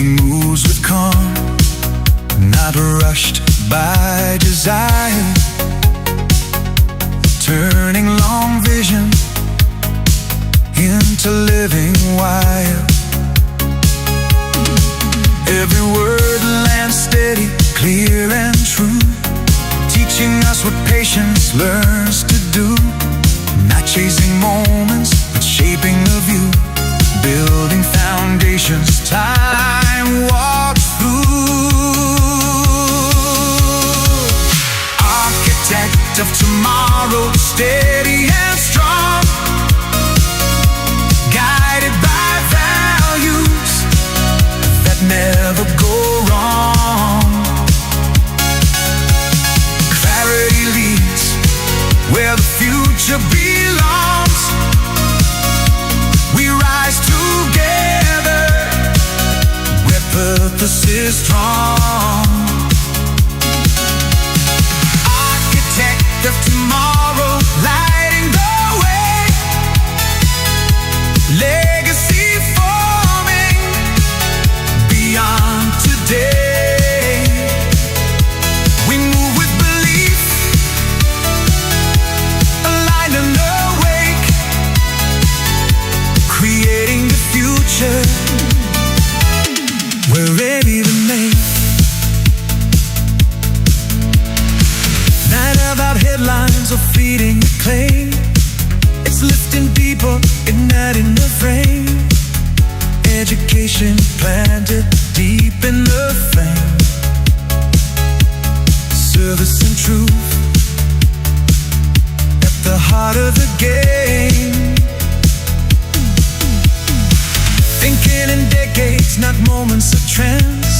He moves with calm, not rushed by desire, turning long vision into living wire. Every word lands steady, clear and true, teaching us what patience learns to do. Not chasing moments, but shaping a view, building foundations time walks through. Architect of tomorrow, steady and strong, guided by values that never go wrong. Clarity leads where the future belongs. We rise together where purpose is strong. Architect of tomorrow, lighting the way, legacy forming beyond today. We move with belief, aligned and awake, creating the future we're ready to make. Not about headlines or feeding acclaim, it's lifting people, igniting the flame. Education planted deep in the flame, service and truth at the heart of the game. Thinking in decades, not moments of trends,